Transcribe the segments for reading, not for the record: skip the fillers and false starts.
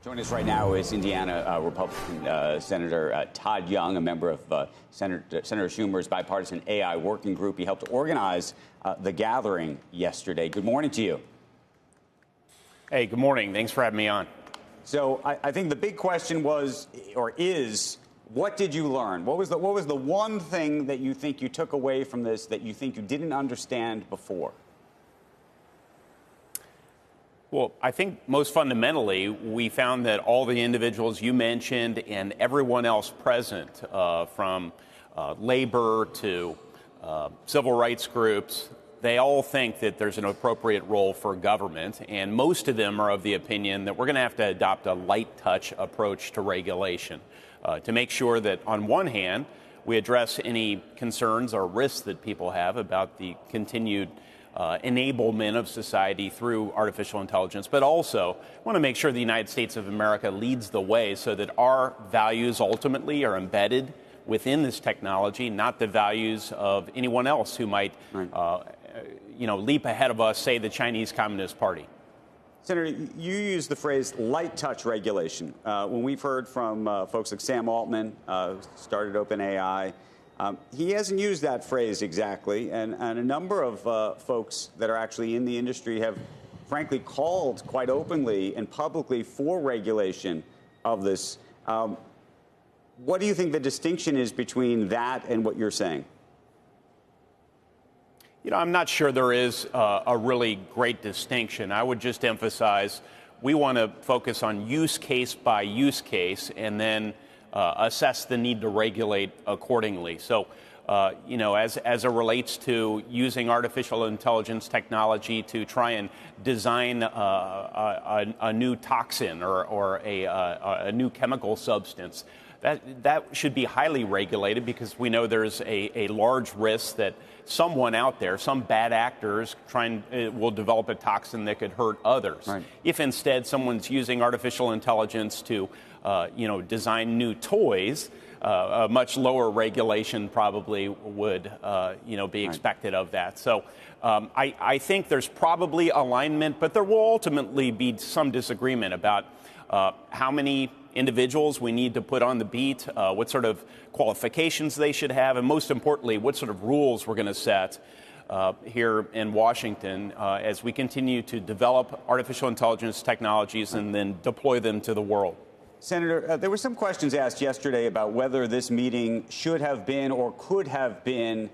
Joining us right now is Indiana Republican Senator Todd Young, a member of Senator Schumer's bipartisan AI working group. He helped organize the gathering yesterday. Good morning to you. Hey, good morning. Thanks for having me on. So I think the big question was, or is, what did you learn? What was the one thing that you think you took away from this that you think you didn't understand before? Well, I think most fundamentally, we found that all the individuals you mentioned and everyone else present, from labor to civil rights groups, they all think that there's an appropriate role for government. And most of them are of the opinion that we're going to have to adopt a light touch approach to regulation to make sure that, on one hand, we address any concerns or risks that people have about the continued enablement of society through artificial intelligence, but also want to make sure the United States of America leads the way so that our values ultimately are embedded within this technology, not the values of anyone else who might, leap ahead of us, say the Chinese Communist Party. Senator, you used the phrase light touch regulation. When we've heard from folks like Sam Altman, started OpenAI, he hasn't used that phrase exactly, and a number of folks that are actually in the industry have, frankly, called quite openly and publicly for regulation of this. What do you think the distinction is between that and what you're saying? You know, I'm not sure there is a really great distinction. I would just emphasize we want to focus on use case by use case and then assess the need to regulate accordingly. So, as it relates to using artificial intelligence technology to try and design a new toxin or a new chemical substance, that should be highly regulated because we know there's a large risk that someone out there, some bad actors, will develop a toxin that could hurt others. Right. If instead someone's using artificial intelligence to design new toys, a much lower regulation probably would, be expected of that. So I think there's probably alignment, but there will ultimately be some disagreement about how many individuals we need to put on the beat, what sort of qualifications they should have, and most importantly, what sort of rules we're going to set here in Washington as we continue to develop artificial intelligence technologies and then deploy them to the world. Senator, there were some questions asked yesterday about whether this meeting should have been or could have been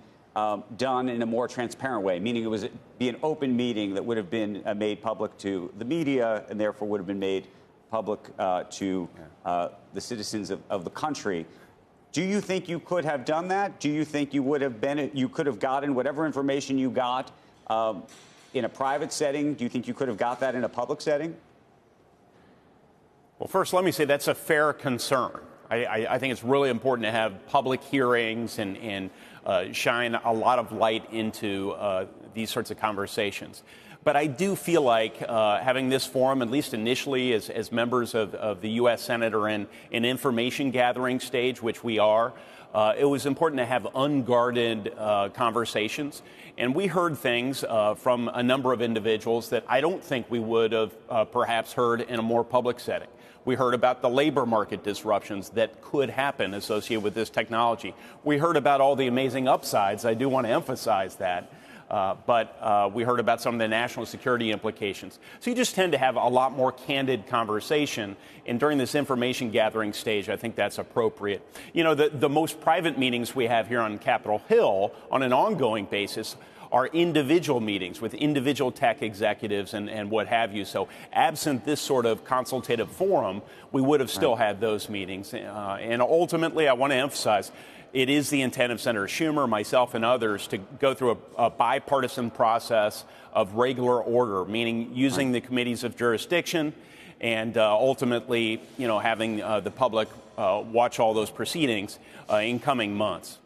done in a more transparent way, meaning it was be an open meeting that would have been made public to the media and therefore would have been made public to the citizens of the country. Do you think you could have done that? Do you think you could have gotten whatever information you got in a private setting? Do you think you could have got that in a public setting? Well, first, let me say that's a fair concern. I think it's really important to have public hearings and shine a lot of light into these sorts of conversations. But I do feel like having this forum, at least initially as members of the U.S. Senate, are in an information gathering stage, which we are, it was important to have unguarded conversations. And we heard things from a number of individuals that I don't think we would have perhaps heard in a more public setting. We heard about the labor market disruptions that could happen associated with this technology. We heard about all the amazing upsides. I do want to emphasize that. But we heard about some of the national security implications. So you just tend to have a lot more candid conversation. And during this information gathering stage, I think that's appropriate. You know, the most private meetings we have here on Capitol Hill on an ongoing basis are individual meetings with individual tech executives and what have you. So absent this sort of consultative forum, we would have still had those meetings. And ultimately, I want to emphasize, it is the intent of Senator Schumer, myself, and others to go through a bipartisan process of regular order, meaning using the committees of jurisdiction and ultimately, having the public watch all those proceedings in coming months.